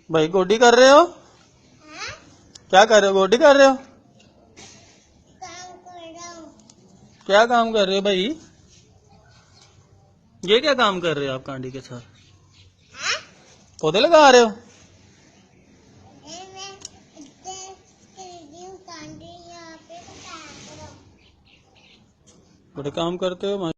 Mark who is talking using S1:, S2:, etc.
S1: भाई गोडी कर रहे हो? क्या कर रहे हो? गोडी कर रहे हो?
S2: काम कर रहा हूँ।
S1: क्या काम कर रहे हो भाई? ये क्या काम कर रहे हो आप कांडी के साथ? पौधे लगा रहे हो?
S2: मैं कांडी यहाँ पे
S1: बड़े काम करते हो।